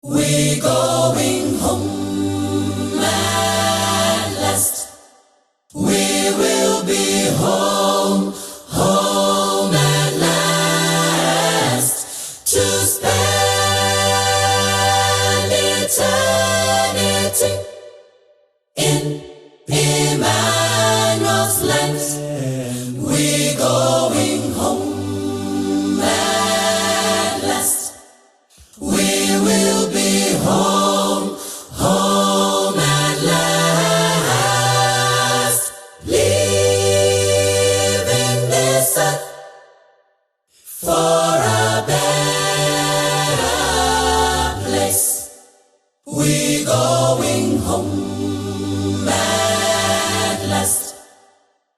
We're going home at last. We will be home, home at last, to spend eternity in Emmanuel's land. We're going home at last. We will be home, home at last, leaving this earth for a better place. We're going home at last.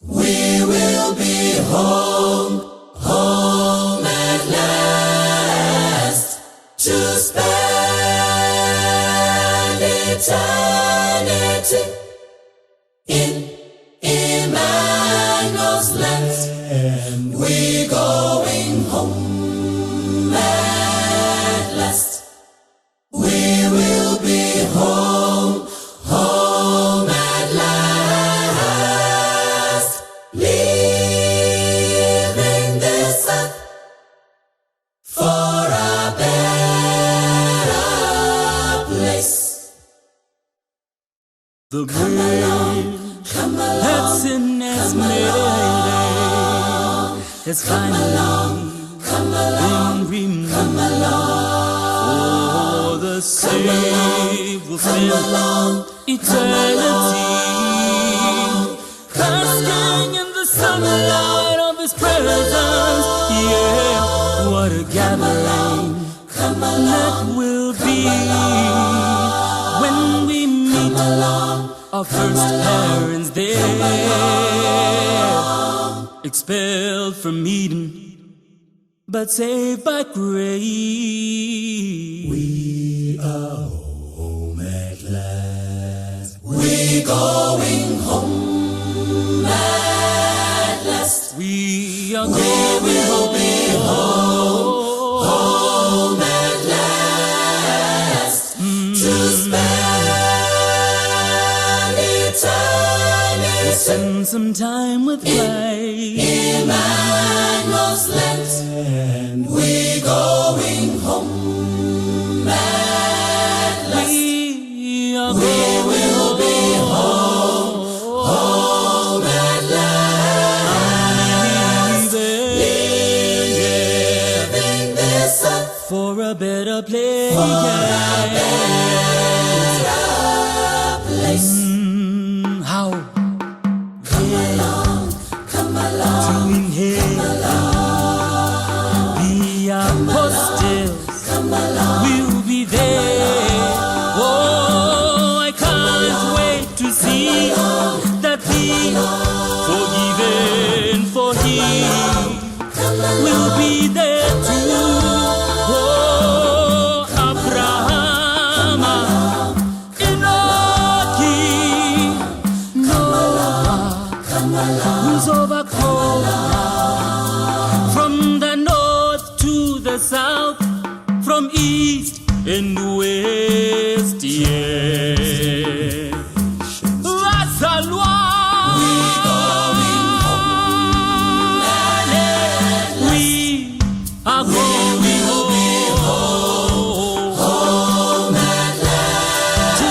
We will be home, home at last, to spend eternity in Emmanuel's land. We're going home at last. We will be home, home at last, leaving this earth for a better place. The bridge that's in its mayday has finally been removed for the sake of eternity, basking in the sunlight of His presence. Yeah, what a gathering that will be when we meet our first parents there, expelled from Eden, but saved by grace. We are home at last. We're going home at last. We are We will be home, home at last, to spend eternity spend some time with Christ. Emmanuel's land. We're going home at last. We are We will be home, home at last, leaving this earth for a better place. for a better place. How Come along, to inherit the apostles come along. will be there. Oh, I can't wait to see that the forgiven for Him will be there too. Oh, Abraham, Enoch, Noah, who's overcome from the north to the south, from east and west, yeah. We are going home, Home at last, to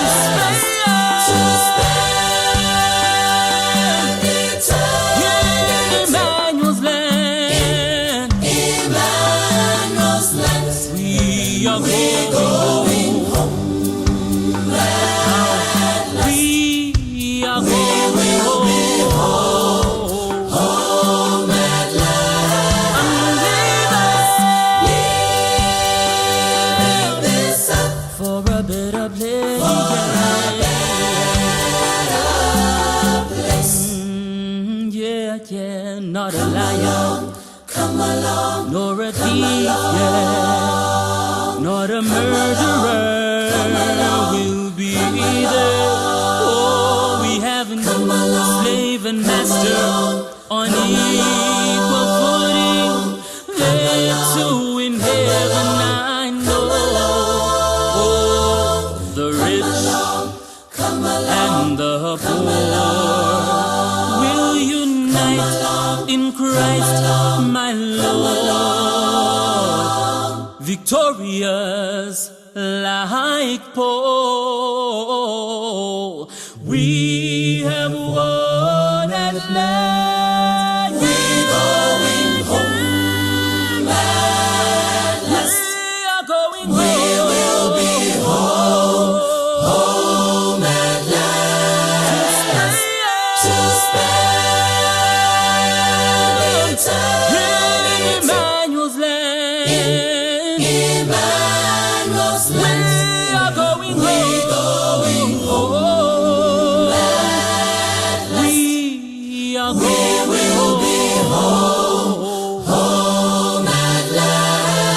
spend eternity Emmanuel's land. Emmanuel's land. We are going home at last. We are going home at last. Leave this earth for a better place. Yeah, not a liar, Come along, nor a thief, yeah, not a murderer will be there. Oh, we haven't slave and master on equal footing. There too in heaven, I know. Oh, in Christ, my Lord, victorious like Paul. We have won at last. We're going home at last. We are going We home. will be home at last to spend eternity. Emmanuel's land. Emmanuel's We land. are going We're going home at last. We are We will be home at last.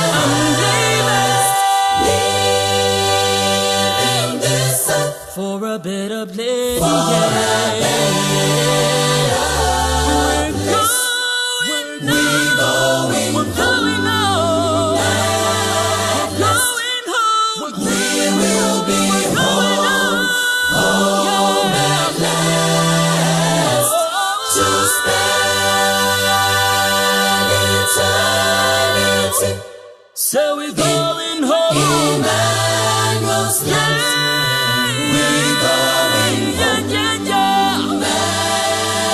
Leaving this earth for a better place. for a Yeah. better place. We're We're going We're going home. at last. Going home. We will be Going home at last to spend eternity. So we're going home. Emmanuel's land. We're going home Yeah, yeah,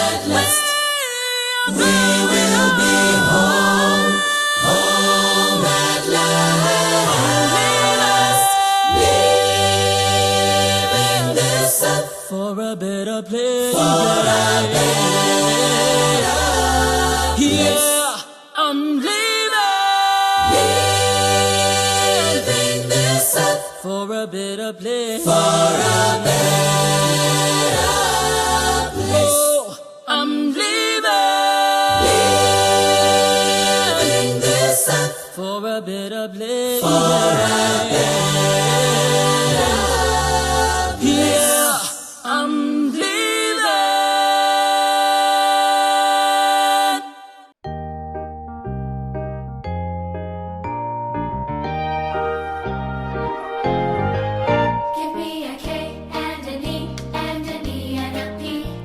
at last. yeah. We will be home at last. Leaving this earth For a better place. for a better place. Yeah, I'm leaving Leaving this earth for a better place. for a better place. Oh, I'm leaving Leaving this earth for a better place. for a better place. Yeah, I'm leaving. Give me a K and an E and an E and a P.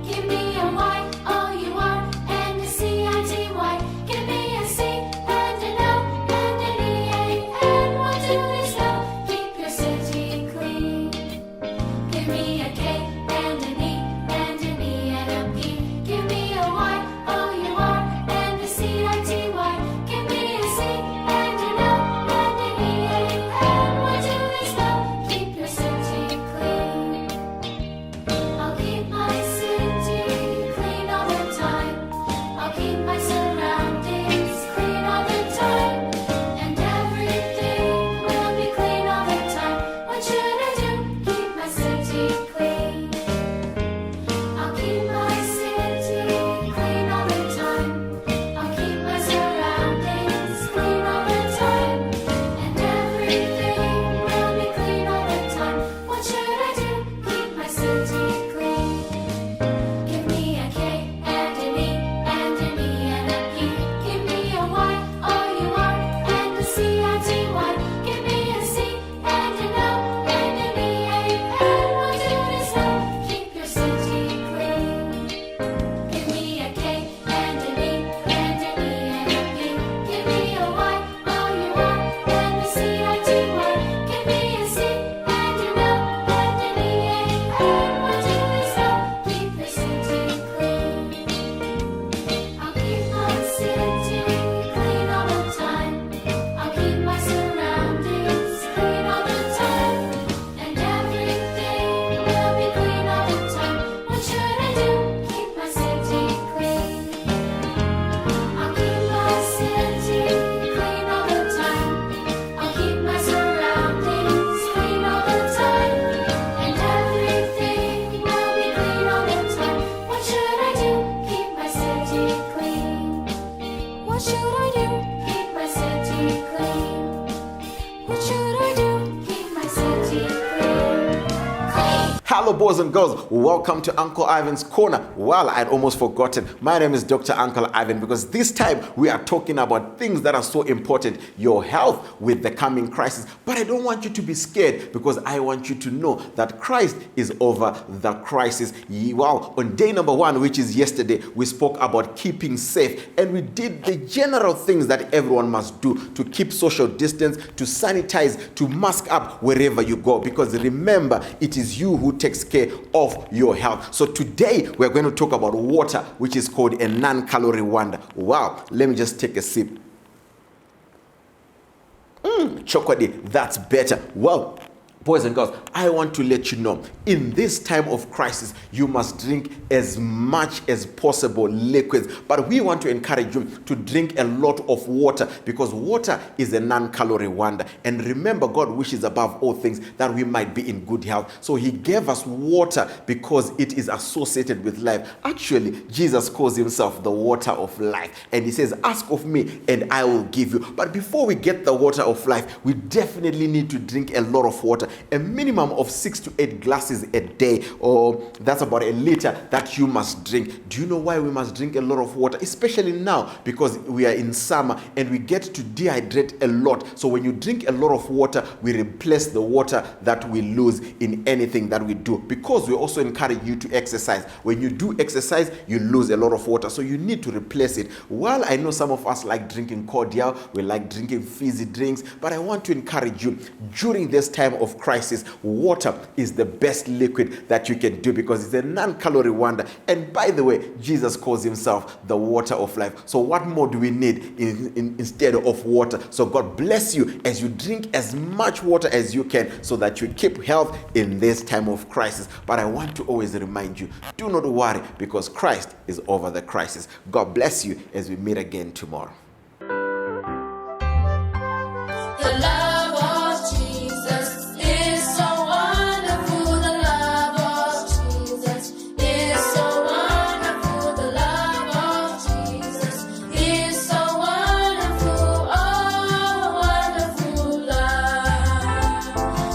Give me a Y, O-U-R and a C-I-T-Y. Give me a C and an O and an E-A-N. What do they spell? Keep your city clean. Give me a K and an E and an E and a P. Give me a Y, O-U-R and a C-I-T-Y. Give me a C and an O and an E-A-N. What do they spell? Keep your city clean. I'll keep my city clean all the time. I'll keep my surroundings clean all the time. And everything will be clean all the time. What should I do? Keep my city clean. I'll keep my city clean all the time. I'll keep my surroundings clean all the time. And everything will be clean all the time. What should I do? Keep my city clean. Give me a K and an E and an E and a P. Give me a Y, O-U-R and a C-I-T-Y. Give me a C and an O and an E-A-N. What do they spell? Keep your city clean. Give me a K and an E and an E and a P. Give me a Y, O-U-R and a C-I-T-Y. Give me a C and an O and an E-A-N. What do they spell? Keep your city clean. I'll keep my city clean all the time. I'll keep my surroundings clean all the time. And everything will be clean all the time. What should I do? Keep my city clean. I'll keep my city clean all the time. I'll keep my surroundings clean all the time. And everything will be clean all the time. What should I do? Keep my city clean. What should I do? Keep my city clean. What should I do? Keep my city clean. Clean. Hello Hello, boys and girls. Welcome to Uncle Ivan's Corner. Well, I'd almost forgotten. My name is Dr. Uncle Ivan because this time we are talking about things that are so important, your health with the coming crisis. But I don't want you to be scared because I want you to know that Christ is over the crisis. Well, on day number 1, which is yesterday, we spoke about keeping safe and we did the general things that everyone must do to keep social distance, to sanitize, to mask up wherever you go, because remember, it is you who takes care of your health. So today we're going to talk about water, which is called a non-calorie wonder. Wow, let me just take a sip. Chocolate, that's better. Well, boys and girls, I want to let you know, in this time of crisis, you must drink as much as possible liquids. But we want to encourage you to drink a lot of water because water is a non-calorie wonder. And remember, God wishes above all things that we might be in good health. So he gave us water because it is associated with life. Actually, Jesus calls himself the water of life. And he says, ask of me and I will give you. But before we get the water of life, we definitely need to drink a lot of water. A minimum of 6 to 8 glasses a day, or that's about a liter that you must drink. Do you know why we must drink a lot of water? Especially now, because we are in summer and we get to dehydrate a lot. So when you drink a lot of water, we replace the water that we lose in anything that we do, because we also encourage you to exercise. When you do exercise, you lose a lot of water, so you need to replace it. While I know some of us like drinking cordial, we like drinking fizzy drinks, but I want to encourage you, during this time of crisis, water is the best liquid that you can do because it's a non-calorie wonder. And by the way, Jesus calls himself the water of life. So what more do we need instead of water? So God bless you as you drink as much water as you can so that you keep health in this time of crisis. But I want to always remind you, do not worry because Christ is over the crisis. God bless you as we meet again tomorrow. The love of Jesus is so wonderful. The love of Jesus is so wonderful. The love of Jesus is so wonderful. Oh, wonderful love.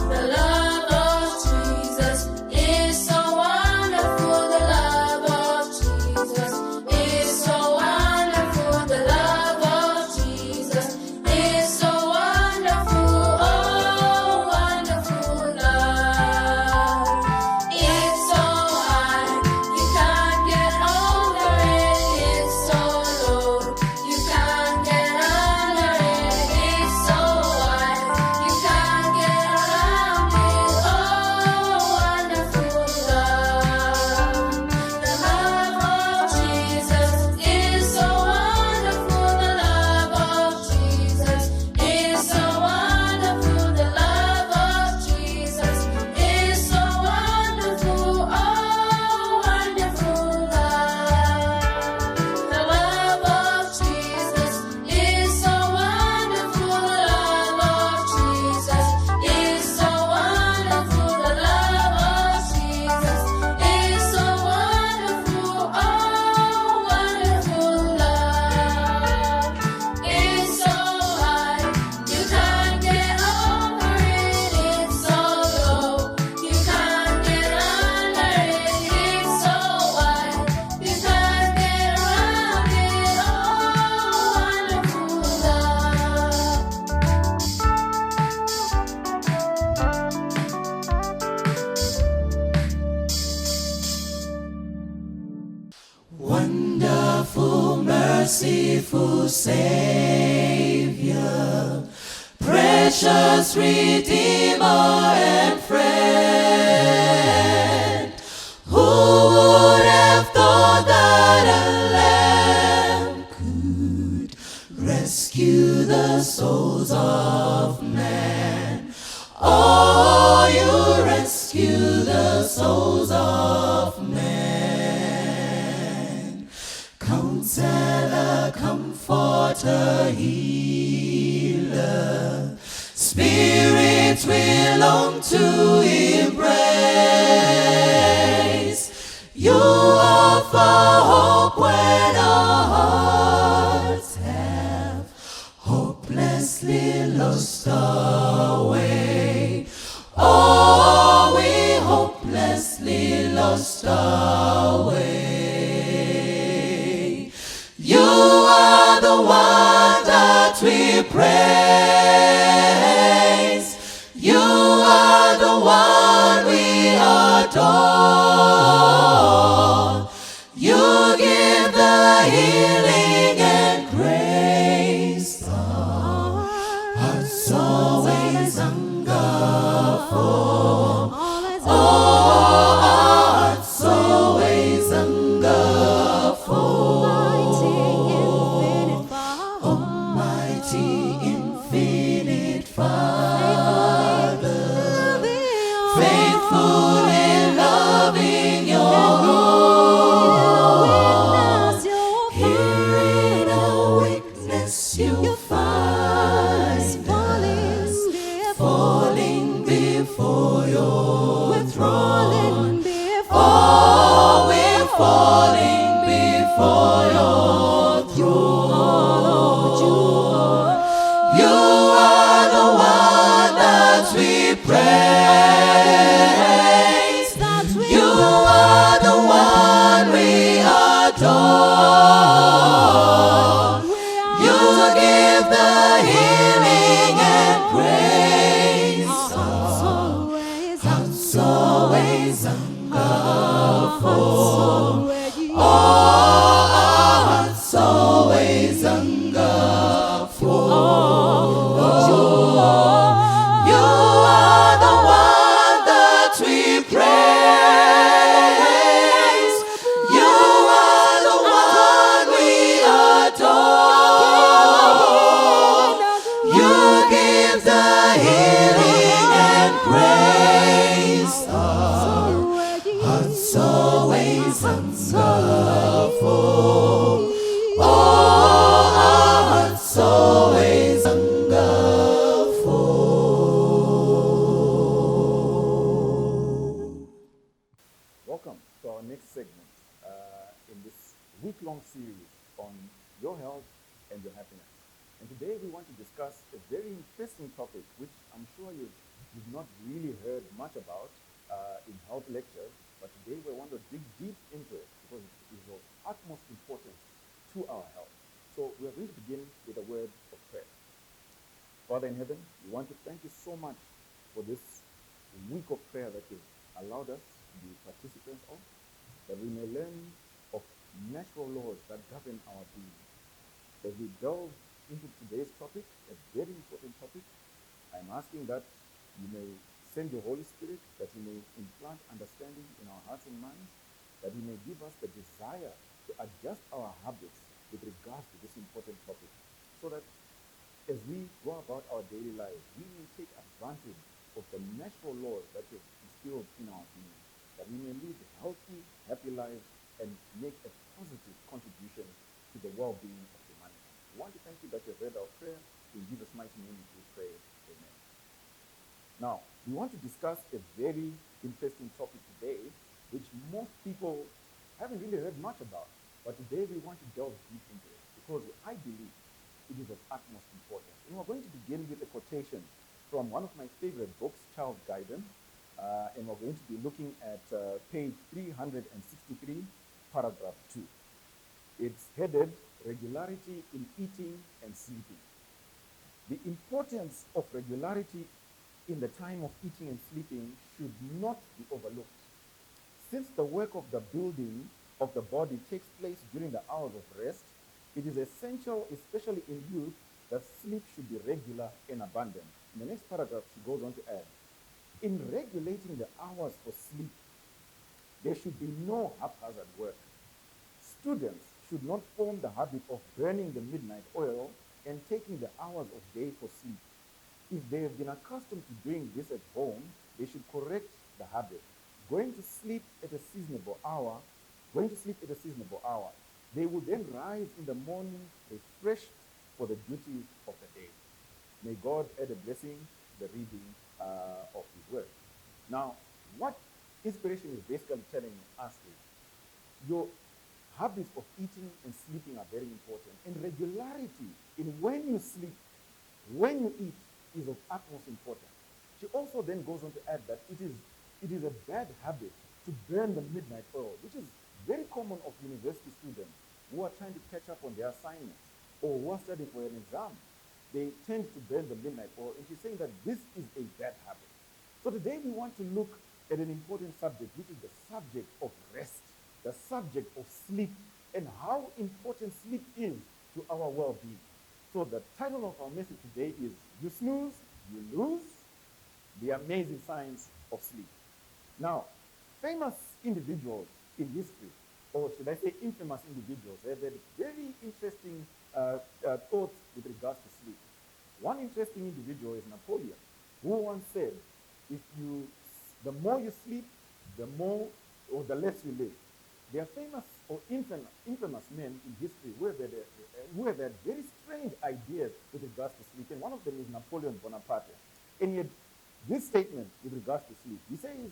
The love of Jesus is so wonderful. The love of Jesus is so wonderful. The love of Jesus is so wonderful. Oh, wonderful love. It's so high, you can't get over it. It's so low, you can't get under it. It's so wide, you can't get around it. Oh, wonderful love. The love of Jesus is so wonderful. The love of Jesus is so wonderful. The love of Jesus is so wonderful. Oh, wonderful love. The love of Jesus is so wonderful. The love of Jesus is so wonderful. The love of Jesus is so wonderful. Oh, wonderful love. It's so high, you can't get over it. It's so low, you can't get under it. It's so wide, you can't get around it. Oh, wonderful love. Wonderful, merciful Savior, precious Redeemer and friend, who would have thought that a lamb could rescue the souls of man? Oh, you rescue the souls of man. Counselor, Comforter, Healer, Spirit we long to embrace. You offer hope when our hearts have hopelessly lost our way. Oh, we hopelessly praise. You are the one we adore. You give the healing and grace. Hearts always hunger for. Hearts always hunger for. Almighty infinite Father, faithful in loving your own. Here in our weakness you find us, falling before your throne. Oh, we're falling before your throne. You are the one that we praise. You are the one we adore. You give the healing and grace. Hearts always hunger for. Oh, hearts always hunger for. You are the one that we praise. You are the one we adore. You give the healing and grace. Hearts always hunger for. Oh, hearts always hunger for. Welcome to our next segment in this week-long series on your health and your happiness. And today we want to discuss a very interesting topic which I'm sure you've not really heard much about in health lectures, but today we want to dig deep into it because it is of utmost importance to our health. So we are going to begin with a word of prayer. Father in heaven, we want to thank you so much for this week of prayer that you've allowed us to be participants of, that we may learn of natural laws that govern our being. As we delve into today's topic, a very important topic, I'm asking that you may send your Holy Spirit, that He may implant understanding in our hearts and minds, that He may give us the desire to adjust our habits with regards to this important topic, so that as we go about our daily lives, we may take advantage of the natural laws that you've instilled in our being, that we may live healthy, happy lives and make a positive contribution to the well-being of humanity. We want to thank you that you've heard our prayer. In Jesus' mighty name we pray. Amen. Now, we want to discuss a very interesting topic today, which most people haven't really heard much about. But today we want to delve deep into it because I believe it is of utmost importance. And we're going to begin with a quotation from one of my favorite books, Child Guidance. And we're going to be looking at page 363, paragraph 2. It's headed, Regularity in Eating and Sleeping. The importance of regularity in the time of eating and sleeping should not be overlooked. Since the work of the building of the body takes place during the hours of rest, it is essential, especially in youth, that sleep should be regular and abundant. In the next paragraph, she goes on to add, in regulating the hours for sleep, there should be no haphazard work. Students should not form the habit of burning the midnight oil and taking the hours of day for sleep. If they have been accustomed to doing this at home, they should correct the habit. Going to sleep at a seasonable hour, they will then rise in the morning refreshed for the duties of the day. May God add a blessing to the reading of His word. Now, what inspiration is basically telling us is your habits of eating and sleeping are very important. And regularity in when you sleep, when you eat, is of utmost importance. She also then goes on to add that it is a bad habit to burn the midnight oil, which is very common of university students who are trying to catch up on their assignments or who are studying for an exam. they tend to burn the midnight oil, and she's saying that this is a bad habit. So today we want to look at an important subject, which is the subject of rest, the subject of sleep, and how important sleep is to our well-being. So the title of our message today is You Snooze, You Lose, the Amazing Science of Sleep. Now, famous individuals in history, or should I say infamous individuals, have had very interesting thoughts with regards to sleep. One interesting individual is Napoleon, who once said, the more you sleep, the more or the less you live. There are famous or infamous men in history who have had very strange ideas with regards to sleep, and one of them is Napoleon Bonaparte. And yet, this statement with regards to sleep, he says,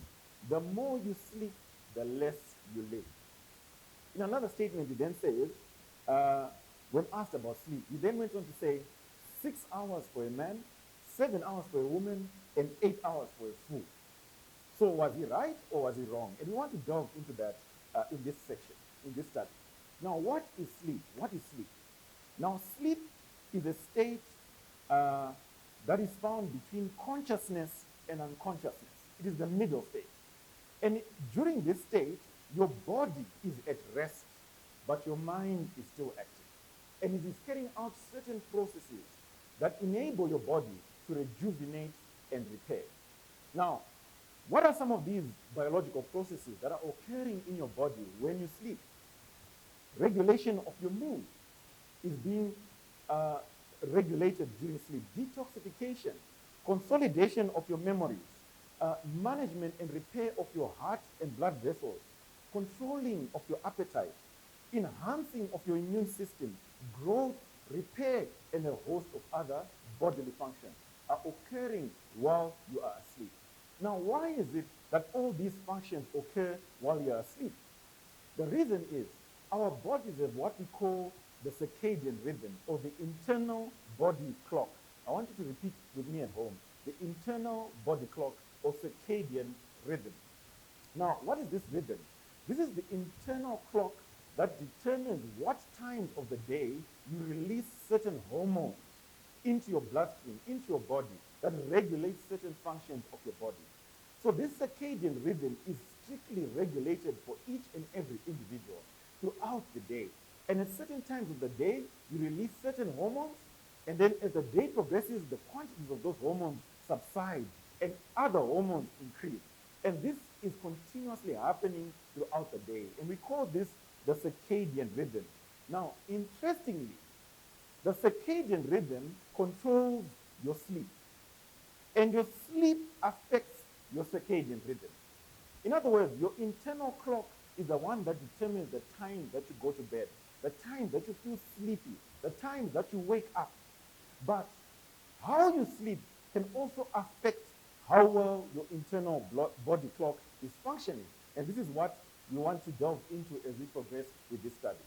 the more you sleep, the less you live. In another statement, he then says, when asked about sleep, he then went on to say, 6 hours for a man, 7 hours for a woman, and 8 hours for a fool. So was he right or was he wrong? And we want to delve into that in this section, in this study. Now, what is sleep? What is sleep? Now, sleep is a state that is found between consciousness and unconsciousness. It is the middle state. And during this state, your body is at rest, but your mind is still active. And it is carrying out certain processes that enable your body to rejuvenate and repair. Now, what are some of these biological processes that are occurring in your body when you sleep? Regulation of your mood is being regulated during sleep. Detoxification, consolidation of your memories, management and repair of your heart and blood vessels, controlling of your appetite, enhancing of your immune system, growth, repair, and a host of other bodily functions are occurring while you are asleep. Now, why is it that all these functions occur while you are asleep? The reason is our bodies have what we call the circadian rhythm, or the internal body clock. I want you to repeat with me at home. The internal body clock, or circadian rhythm. Now, what is this rhythm? This is the internal clock that determines what times of the day you release certain hormones into your bloodstream, into your body, that regulates certain functions of your body. So this circadian rhythm is strictly regulated for each and every individual throughout the day. And at certain times of the day, you release certain hormones, and then as the day progresses, the quantities of those hormones subside and other hormones increase. And this is continuously happening throughout the day. And we call this the circadian rhythm. Now, interestingly, the circadian rhythm controls your sleep. And your sleep affects your circadian rhythm. In other words, your internal clock is the one that determines the time that you go to bed, the time that you feel sleepy, the time that you wake up. But how you sleep can also affect how well your internal body clock is functioning. And this is what we want to delve into as we progress with this study.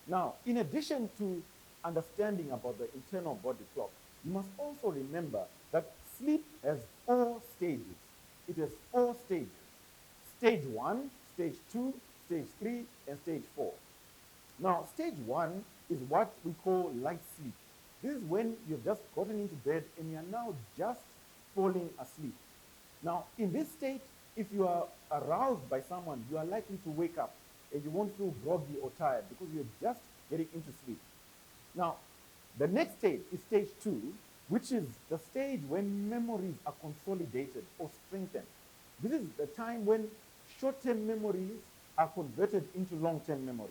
Now, in addition to understanding about the internal body clock, you must also remember that sleep has 4 stages. It has 4 stages. Stage 1, stage 2, stage 3, and stage 4. Now, stage 1 is what we call light sleep. This is when you've just gotten into bed and you are now just falling asleep. Now, in this state, if you are aroused by someone, you are likely to wake up and you won't feel groggy or tired because you're just getting into sleep. Now, the next stage is stage 2, which is the stage when memories are consolidated or strengthened. This is the time when short-term memories are converted into long-term memories.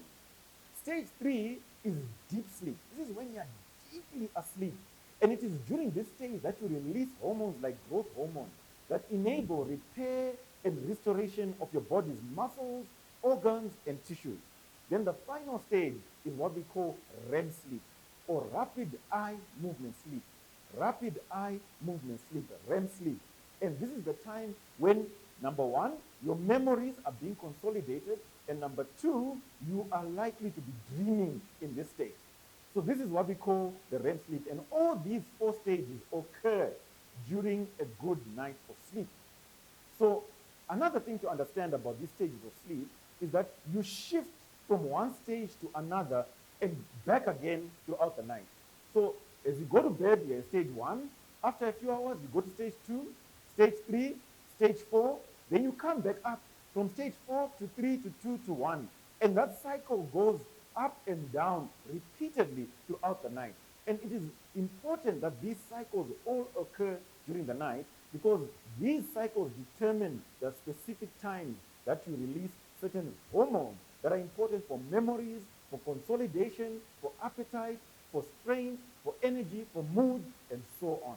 Stage 3 is deep sleep. This is when you are deeply asleep. And it is during this stage that you release hormones like growth hormones that enable repair and restoration of your body's muscles, organs, and tissues. Then the final stage is what we call REM sleep, or rapid eye movement sleep. Rapid eye movement sleep, REM sleep. And this is the time when, number 1, your memories are being consolidated, and number 2, you are likely to be dreaming in this state. So this is what we call the REM sleep. And all these 4 stages occur during a good night of sleep. So another thing to understand about these stages of sleep is that you shift from one stage to another and back again throughout the night. So As you go to bed, you're in stage 1. After a few hours, you go to stage 2, stage 3, stage 4. Then you come back up from stage 4 to 3 to 2 to 1. And that cycle goes up and down repeatedly throughout the night. And it is important that these cycles all occur during the night, because these cycles determine the specific times that you release certain hormones that are important for memories, for consolidation, for appetite, for strength, for energy, for mood, and so on.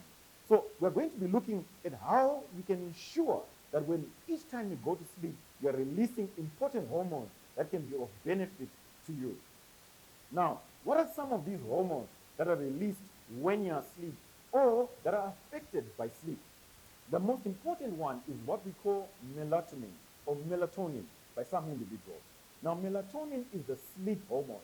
So we're going to be looking at how we can ensure that when each time you go to sleep, you're releasing important hormones that can be of benefit to you. Now, what are some of these hormones that are released when you're asleep or that are affected by sleep? The most important one is what we call melatonin or melatonin by some individuals. Now, melatonin is the sleep hormone.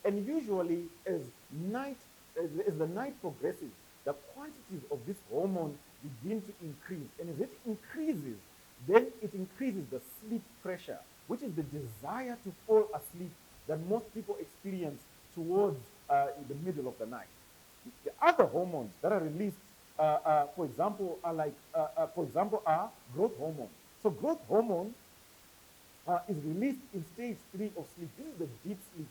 And usually, as the night progresses, the quantities of this hormone begin to increase. And as it increases, then it increases the sleep pressure, which is the desire to fall asleep that most people experience towards the middle of the night. The other hormones that are released, for example, are growth hormone. So growth hormone is released in stage 3 of sleep. This is the deep sleep.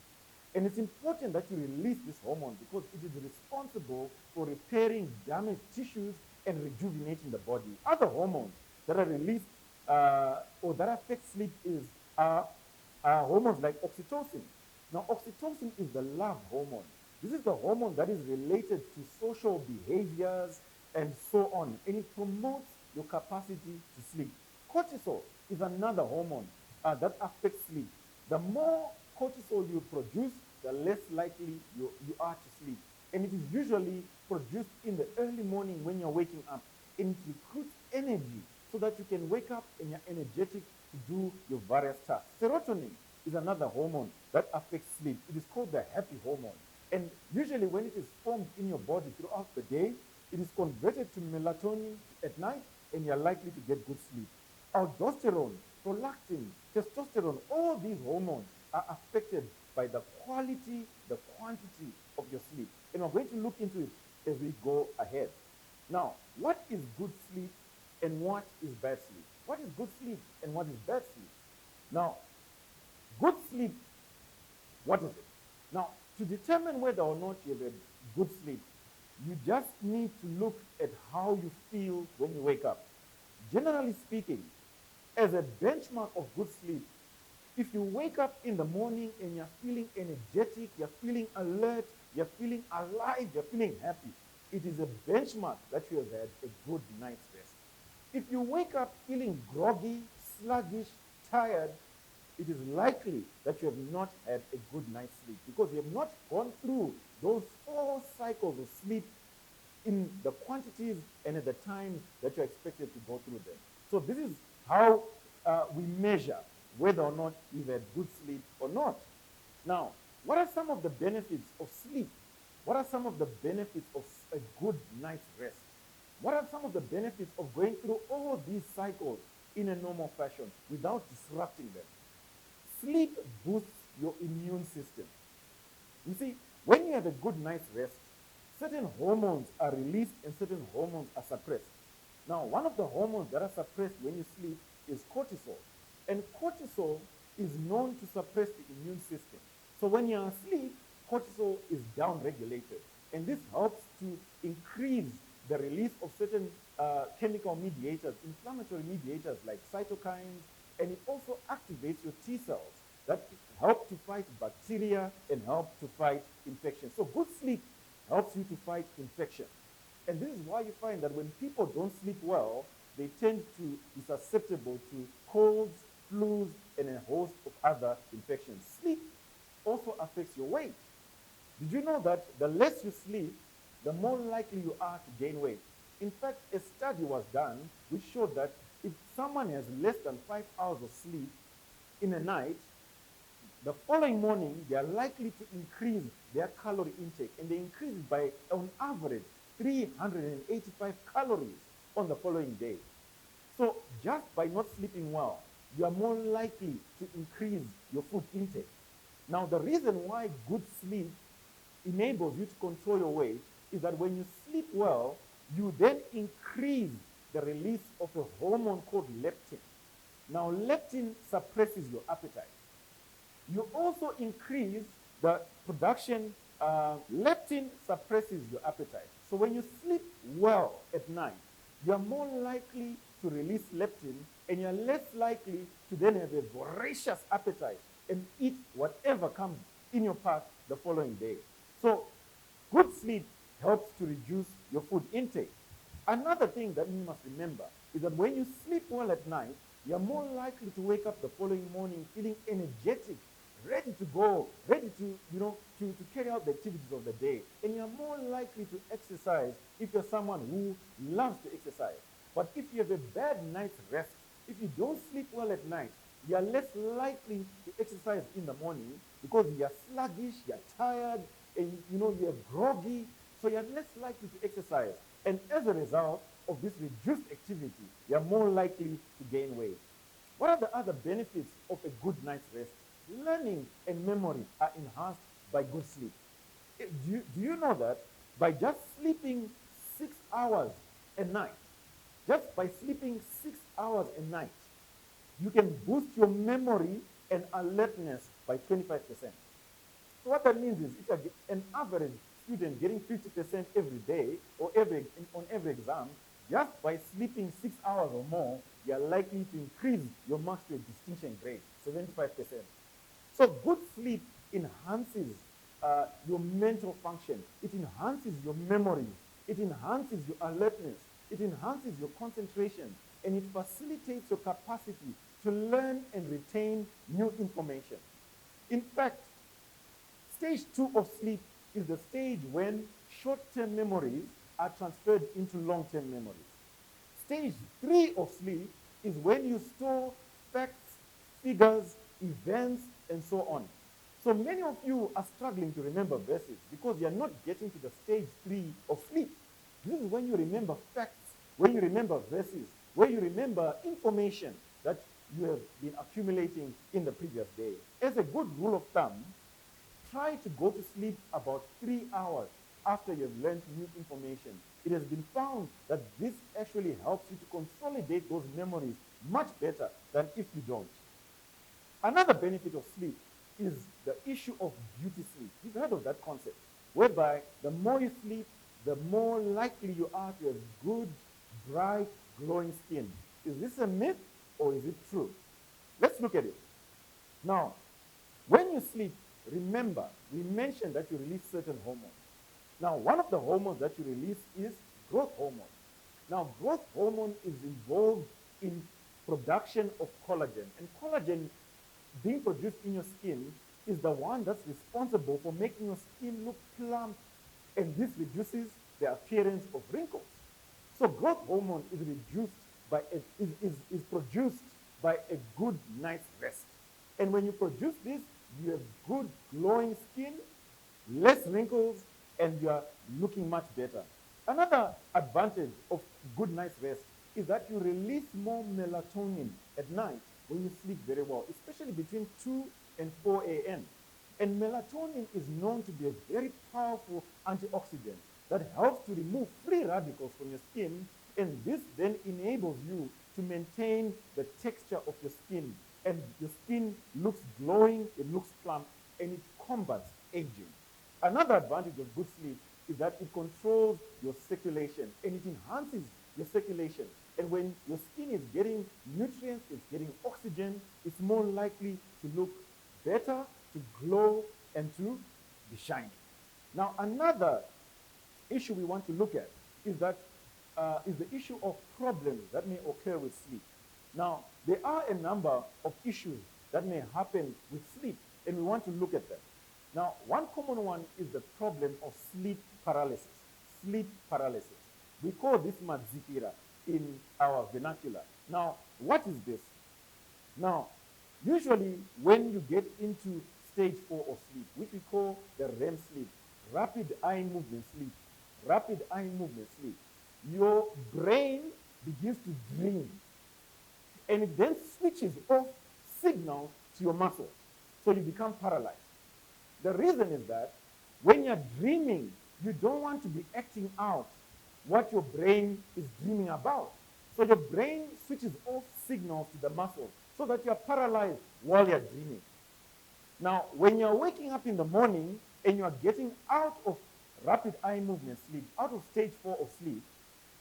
And it's important that you release this hormone because it is responsible for repairing damaged tissues and rejuvenating the body. Other hormones that are released or that affect sleep are hormones like oxytocin. Now, oxytocin is the love hormone. This is the hormone that is related to social behaviors and so on, and it promotes your capacity to sleep. Cortisol is another hormone that affects sleep. The more cortisol you produce, the less likely you are to sleep. And it is usually produced in the early morning when you're waking up. And it recruits energy so that you can wake up and you're energetic to do your various tasks. Serotonin is another hormone that affects sleep. It is called the happy hormone. And usually when it is formed in your body throughout the day, it is converted to melatonin at night, and you're likely to get good sleep. Aldosterone, prolactin, testosterone, all these hormones are affected by the quality, the quantity of your sleep. And we're going to look into it as we go ahead. Now, what is good sleep and what is bad sleep? What is good sleep and what is bad sleep? Now, good sleep, what is it? Now, to determine whether or not you have a good sleep, you just need to look at how you feel when you wake up. Generally speaking, as a benchmark of good sleep, if you wake up in the morning and you're feeling energetic, you're feeling alert, you're feeling alive, you're feeling happy, it is a benchmark that you have had a good night's rest. If you wake up feeling groggy, sluggish, tired, it is likely that you have not had a good night's sleep because you have not gone through those 4 cycles of sleep in the quantities and at the times that you're expected to go through them. So this is how we measure whether or not you've had good sleep or not. Now, what are some of the benefits of sleep? What are some of the benefits of a good night's rest? What are some of the benefits of going through all these cycles in a normal fashion without disrupting them? Sleep boosts your immune system. You see, when you have a good night's rest, certain hormones are released and certain hormones are suppressed. Now, one of the hormones that are suppressed when you sleep is cortisol. And cortisol is known to suppress the immune system. So when you're asleep, cortisol is downregulated. And this helps to increase the release of certain chemical mediators, inflammatory mediators like cytokines, and it also activates your T cells that help to fight bacteria and help to fight infection. So good sleep helps you to fight infection. And this is why you find that when people don't sleep well, they tend to be susceptible to colds, flus, and a host of other infections. Sleep also affects your weight. Did you know that the less you sleep, the more likely you are to gain weight? In fact, a study was done which showed that if someone has less than 5 hours of sleep in a night, the following morning, they are likely to increase their calorie intake, and they increase it by, on average, 385 calories on the following day. So just by not sleeping well, you are more likely to increase your food intake. Now, the reason why good sleep enables you to control your weight is that when you sleep well, you then increase the release of a hormone called leptin. Now, leptin suppresses your appetite. You also increase the production, leptin suppresses your appetite. So when you sleep well at night, you're more likely to release leptin, and you're less likely to then have a voracious appetite and eat whatever comes in your path the following day. So good sleep helps to reduce your food intake. Another thing that you must remember is that when you sleep well at night, you're more likely to wake up the following morning feeling energetic, ready to go, ready to, to carry out the activities of the day. And you're more likely to exercise if you're someone who loves to exercise. But if you have a bad night's rest, if you don't sleep well at night, you're less likely to exercise in the morning because you're sluggish, you're tired, and you're groggy, so you're less likely to exercise. And as a result of this reduced activity, you're more likely to gain weight. What are the other benefits of a good night's rest? Learning and memory are enhanced by good sleep. Do you know that by just sleeping 6 hours a night, just by sleeping 6 hours a night, you can boost your memory and alertness by 25%. So what that means is if you're an average student getting 50% every day or on every exam, just by sleeping 6 hours or more, you're likely to increase your marks to a distinction grade, 75%. So good sleep enhances your mental function. It enhances your memory. It enhances your alertness. It enhances your concentration. And it facilitates your capacity to learn and retain new information. In fact, stage 2 of sleep is the stage when short-term memories are transferred into long-term memories. Stage 3 of sleep is when you store facts, figures, events, and so on. So many of you are struggling to remember verses because you're not getting to the stage 3 of sleep. This is when you remember facts, when you remember verses, where you remember information that you have been accumulating in the previous day. As a good rule of thumb, try to go to sleep about 3 hours after you've learned new information. It has been found that this actually helps you to consolidate those memories much better than if you don't. Another benefit of sleep is the issue of beauty sleep. You've heard of that concept, whereby the more you sleep, the more likely you are to have good, bright, glowing skin. Is this a myth or is it true? Let's look at it. Now, when you sleep, remember, we mentioned that you release certain hormones. Now, one of the hormones that you release is growth hormone. Now, growth hormone is involved in production of collagen. And collagen being produced in your skin is the one that's responsible for making your skin look plump, and this reduces the appearance of wrinkles. So growth hormone is produced by a good night's rest. And when you produce this, you have good glowing skin, less wrinkles, and you are looking much better. Another advantage of good night's rest is that you release more melatonin at night when you sleep very well, especially between 2 and 4 a.m. And melatonin is known to be a very powerful antioxidant that helps to remove free radicals from your skin, and this then enables you to maintain the texture of your skin, and your skin looks glowing, it looks plump, and it combats aging. Another advantage of good sleep is that it controls your circulation, and it enhances your circulation. And when your skin is getting nutrients, it's getting oxygen, it's more likely to look better, to glow, and to be shiny. Now, another issue we want to look at is that is the issue of problems that may occur with sleep. Now, there are a number of issues that may happen with sleep, and we want to look at them. Now, one common one is the problem of sleep paralysis. Sleep paralysis. We call this madzikira in our vernacular. Now, what is this? Now, usually when you get into stage 4 of sleep, which we call the REM sleep, rapid eye movement sleep, your brain begins to dream, and it then switches off signals to your muscles, so you become paralyzed. The reason is that when you're dreaming, you don't want to be acting out what your brain is dreaming about. So your brain switches off signals to the muscles so that you're paralyzed while you're dreaming. Now, when you're waking up in the morning and you're getting out of rapid eye movement sleep, out of stage 4 of sleep,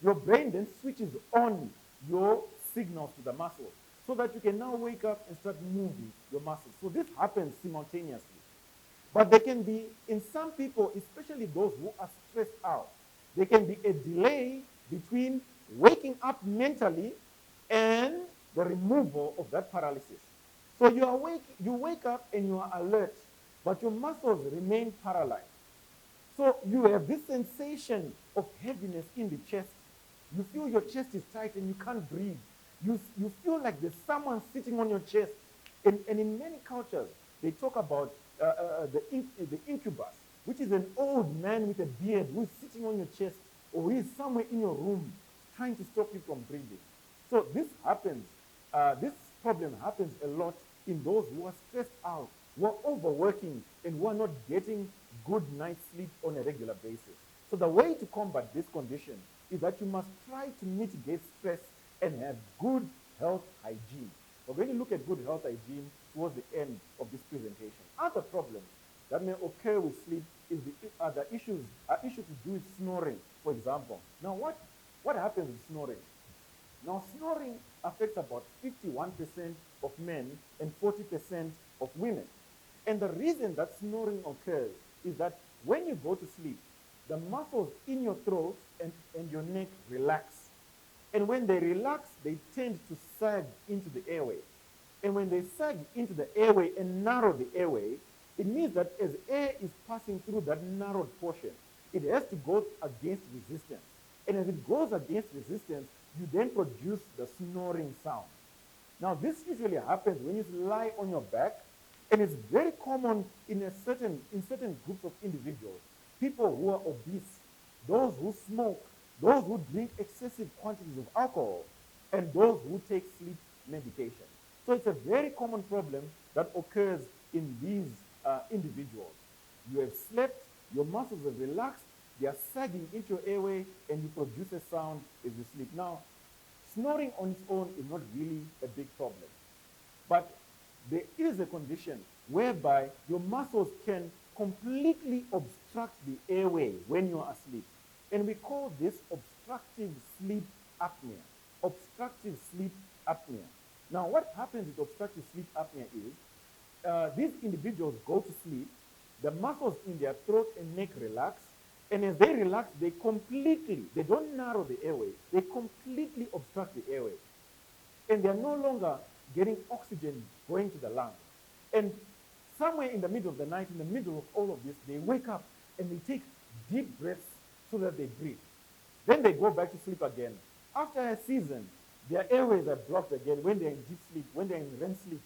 your brain then switches on your signals to the muscles so that you can now wake up and start moving your muscles. So this happens simultaneously. But there can be, in some people, especially those who are stressed out, there can be a delay between waking up mentally and the removal of that paralysis. So you awake, you wake up and you are alert, but your muscles remain paralyzed. So you have this sensation of heaviness in the chest. You feel your chest is tight and you can't breathe. You feel like there's someone sitting on your chest. And in many cultures, they talk about the incubus, which is an old man with a beard who is sitting on your chest, or he is somewhere in your room trying to stop you from breathing. So this happens, this problem happens a lot in those who are stressed out, who are overworking, and who are not getting good night's sleep on a regular basis. So the way to combat this condition is that you must try to mitigate stress and have good health hygiene. We're going to look at good health hygiene towards the end of this presentation. Other problems that may occur with sleep is the issues to do with snoring, for example. Now, what happens with snoring? Now, snoring affects about 51% of men and 40% of women. And the reason that snoring occurs is that when you go to sleep, the muscles in your throat and your neck relax. And when they relax, they tend to sag into the airway. And when they sag into the airway and narrow the airway, it means that as air is passing through that narrowed portion, it has to go against resistance. And as it goes against resistance, you then produce the snoring sound. Now, this usually happens when you lie on your back, and it's very common in certain groups of individuals. People who are obese, those who smoke, those who drink excessive quantities of alcohol, and those who take sleep medication. So it's a very common problem that occurs in these individuals. You have slept, your muscles have relaxed, they are sagging into your airway, and you produce a sound as you sleep. Now, snoring on its own is not really a big problem. But there is a condition whereby your muscles can completely obstruct the airway when you are asleep. And we call this obstructive sleep apnea. Obstructive sleep apnea. Now, what happens with obstructive sleep apnea is these individuals go to sleep, the muscles in their throat and neck relax, and as they relax, they don't narrow the airway, they completely obstruct the airway. And they're no longer getting oxygen going to the lungs. And somewhere in the middle of the night, in the middle of all of this, they wake up and they take deep breaths so that they breathe. Then they go back to sleep again. After a season, their airways are blocked again when they're in deep sleep, when they're in REM sleep.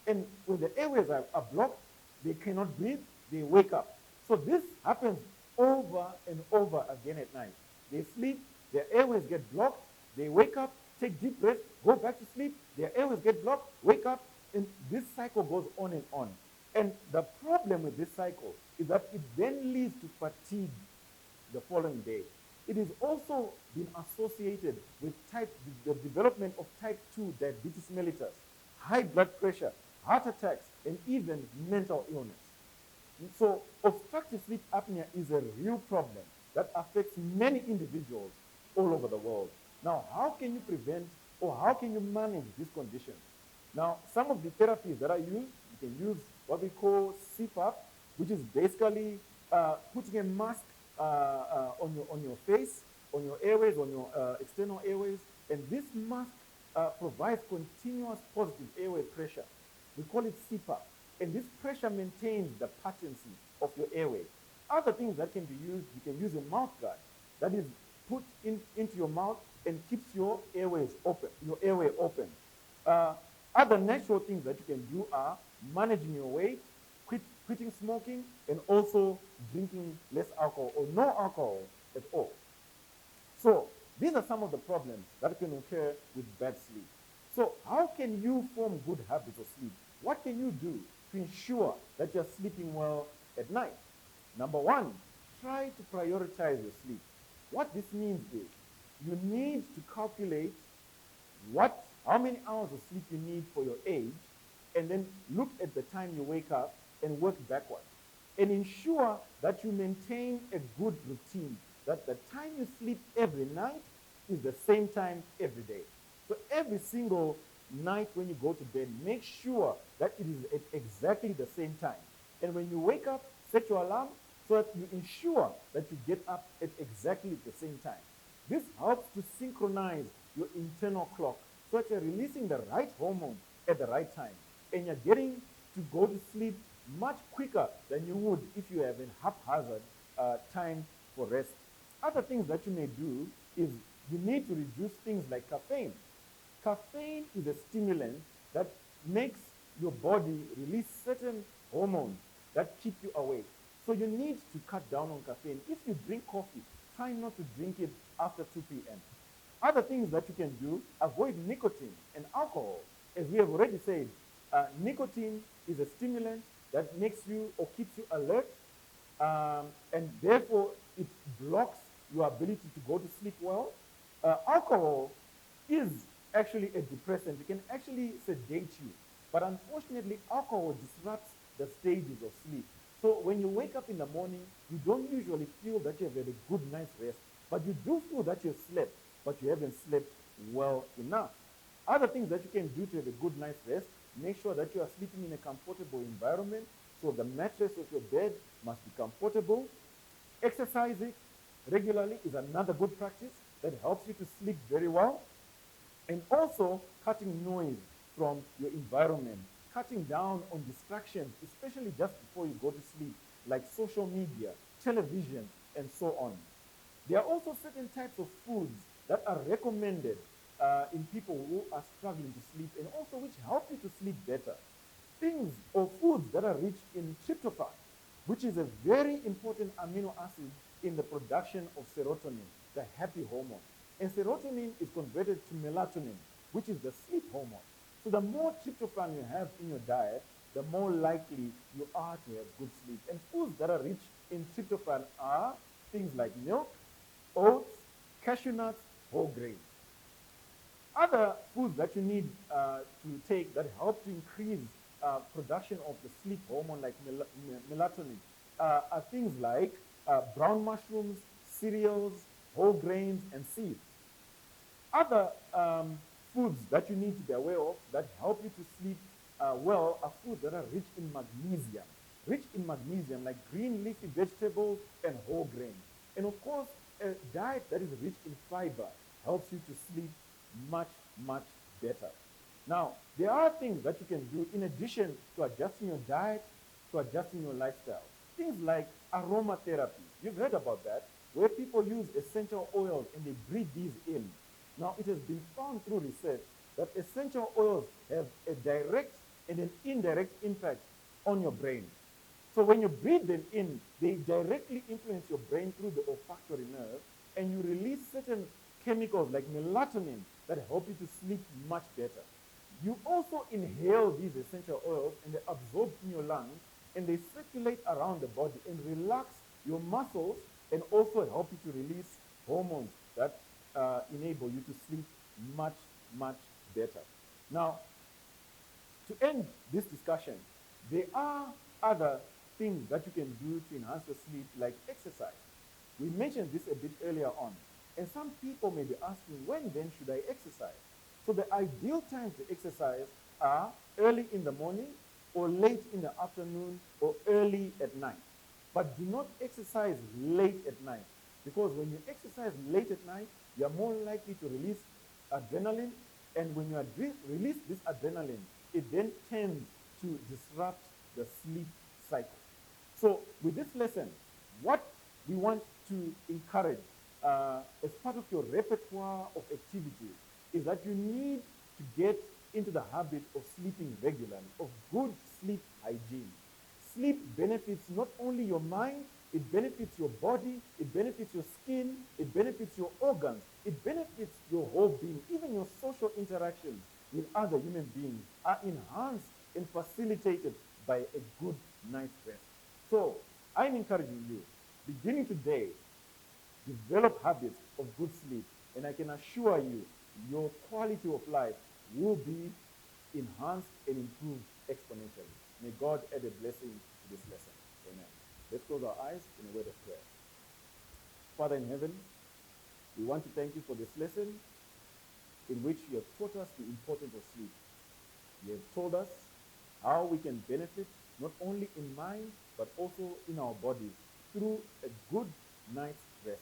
And when the airways are blocked, they cannot breathe, they wake up. So this happens over and over again at night. They sleep, their airways get blocked, they wake up, take deep breaths, go back to sleep, their airways get blocked, wake up, and this cycle goes on and on. And the problem with this cycle is that it then leads to fatigue the following day. It is also been associated with the development of type 2 diabetes mellitus, high blood pressure, heart attacks, and even mental illness. So obstructive sleep apnea is a real problem that affects many individuals all over the world. Now, how can you prevent or how can you manage this condition? Now, some of the therapies that I use, you can use what we call CPAP, which is basically putting a mask on your face, on your airways, on your external airways, and this mask provides continuous positive airway pressure. We call it CPAP, and this pressure maintains the patency of your airway. Other things that can be used, you can use a mouth guard that is put into your mouth and keeps your airways open, your airway open. Other natural things that you can do are managing your weight, quitting smoking, and also drinking less alcohol or no alcohol at all. So these are some of the problems that can occur with bad sleep. So how can you form good habits of sleep? What can you do to ensure that you're sleeping well at night? Number one, try to prioritize your sleep. What this means is you need to calculate how many hours of sleep you need for your age, and then look at the time you wake up and work backwards. And ensure that you maintain a good routine, that the time you sleep every night is the same time every day. So every single night when you go to bed, make sure that it is at exactly the same time. And when you wake up, set your alarm so that you ensure that you get up at exactly the same time. This helps to synchronize your internal clock so that you're releasing the right hormone at the right time. And you're getting to go to sleep much quicker than you would if you have a haphazard time for rest. Other things that you may do is you need to reduce things like caffeine. Caffeine is a stimulant that makes your body release certain hormones that keep you awake. So you need to cut down on caffeine. If you drink coffee, try not to drink it after 2 p.m. Other things that you can do, avoid nicotine and alcohol. As we have already said, nicotine is a stimulant that makes you or keeps you alert, and therefore it blocks your ability to go to sleep well. Alcohol is actually a depressant. It can actually sedate you. But unfortunately, alcohol disrupts the stages of sleep. So when you wake up in the morning, you don't usually feel that you have had a good night's rest, but you do feel that you've slept, but you haven't slept well enough. Other things that you can do to have a good night's rest, make sure that you are sleeping in a comfortable environment. So the mattress of your bed must be comfortable. Exercising regularly is another good practice that helps you to sleep very well. And also cutting noise from your environment, cutting down on distractions, especially just before you go to sleep, like social media, television, and so on. There are also certain types of foods that are recommended in people who are struggling to sleep, and also which help you to sleep better. Things or foods that are rich in tryptophan, which is a very important amino acid in the production of serotonin, the happy hormone. And serotonin is converted to melatonin, which is the sleep hormone. So the more tryptophan you have in your diet, the more likely you are to have good sleep. And foods that are rich in tryptophan are things like milk, oats, cashew nuts, whole grains. Other foods that you need to take that help to increase production of the sleep hormone like melatonin are things like brown mushrooms, cereals, whole grains, and seeds. Other foods that you need to be aware of that help you to sleep well are foods that are rich in magnesium. Rich in magnesium like green leafy vegetables and whole grains. And of course, a diet that is rich in fiber helps you to sleep much, much better. Now, there are things that you can do in addition to adjusting your diet, to adjusting your lifestyle. Things like aromatherapy. You've heard about that, where people use essential oils and they breathe these in. Now, it has been found through research that essential oils have a direct and an indirect impact on your brain. So when you breathe them in, they directly influence your brain through the olfactory nerve, and you release certain chemicals like melatonin that help you to sleep much better. You also inhale these essential oils, and they absorb in your lungs, and they circulate around the body and relax your muscles, and also help you to release hormones that enable you to sleep much, much better. Now, to end this discussion, there are other things that you can do to enhance your sleep, like exercise. We mentioned this a bit earlier on. And some people may be asking, when then should I exercise? So the ideal times to exercise are early in the morning, or late in the afternoon, or early at night. But do not exercise late at night, because when you exercise late at night, you are more likely to release adrenaline, and when you release this adrenaline, it then tends to disrupt the sleep cycle. So with this lesson, what we want to encourage as part of your repertoire of activities is that you need to get into the habit of sleeping regularly, of good sleep hygiene. Sleep benefits not only your mind, it benefits your body, it benefits your skin, it benefits your organs, it benefits your whole being. Even your social interactions with other human beings are enhanced and facilitated by a good night's rest. So I'm encouraging you beginning today, develop habits of good sleep, and I can assure you, your quality of life will be enhanced and improved exponentially. May God add a blessing to this lesson. Amen. Let's close our eyes in a word of prayer. Father in heaven, we want to thank you for this lesson in which you have taught us the importance of sleep. You have told us how we can benefit not only in mind but also in our bodies through a good night's rest.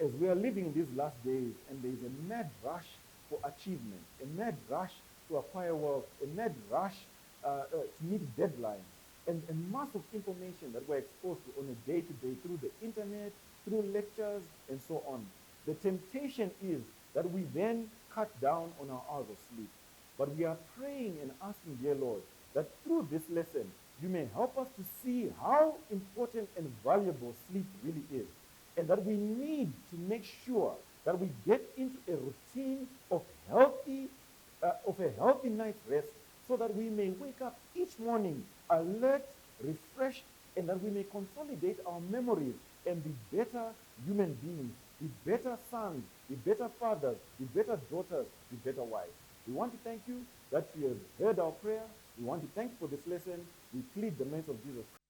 As we are living these last days and there is a mad rush for achievement, a mad rush to acquire wealth, a mad rush to meet deadlines, and a mass of information that we're exposed to on a day-to-day through the internet, through lectures, and so on. The temptation is that we then cut down on our hours of sleep. But we are praying and asking, dear Lord, that through this lesson, you may help us to see how important and valuable sleep really is, and that we need to make sure that we get into a routine of a healthy night's rest, so that we may wake up each morning alert, refreshed, and that we may consolidate our memories and be better human beings, be better sons, be better fathers, be better daughters, be better wives. We want to thank you that you have heard our prayer. We want to thank you for this lesson. We plead the mercy of Jesus Christ.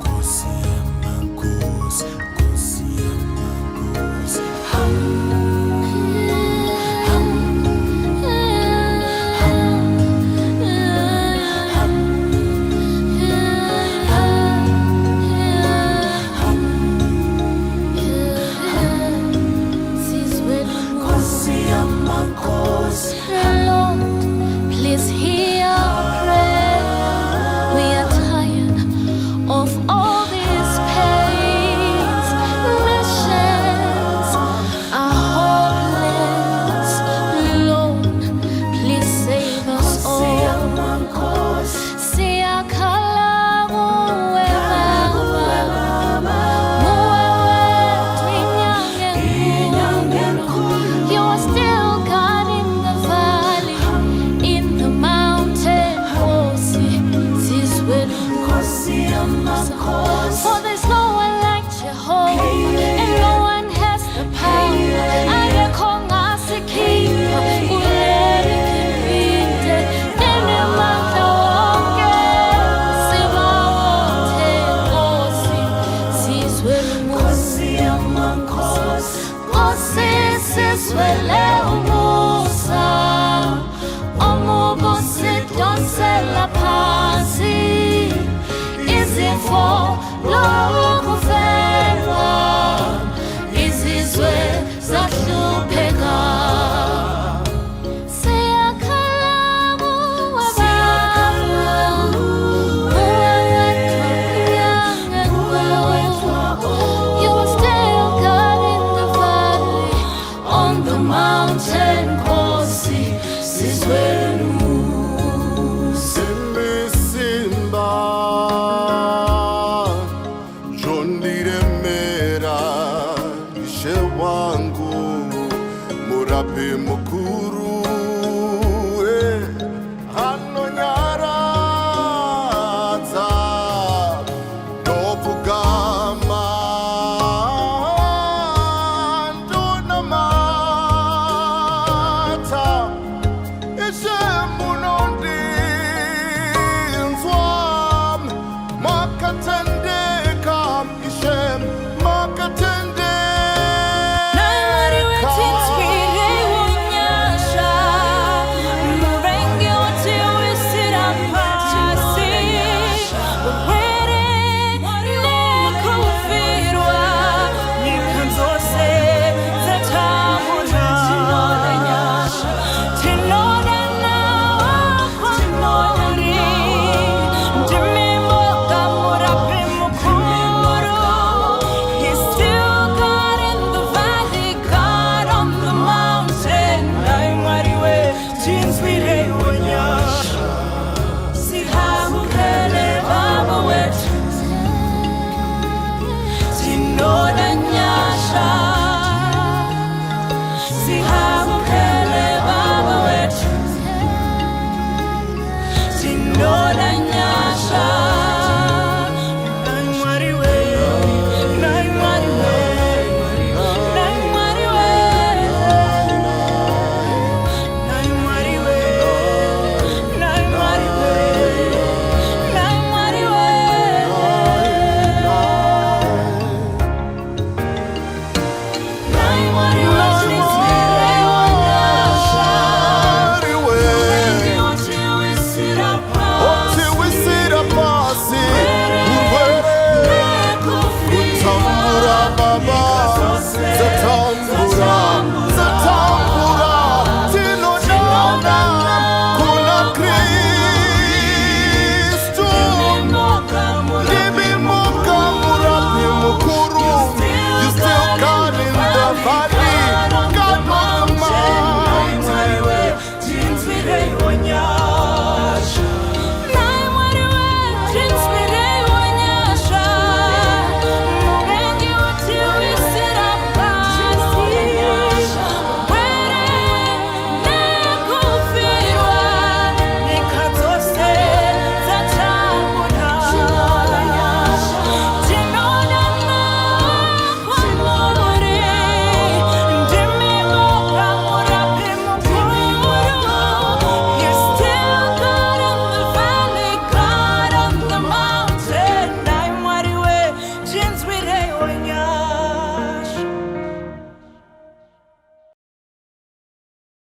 Hosea Mapondera.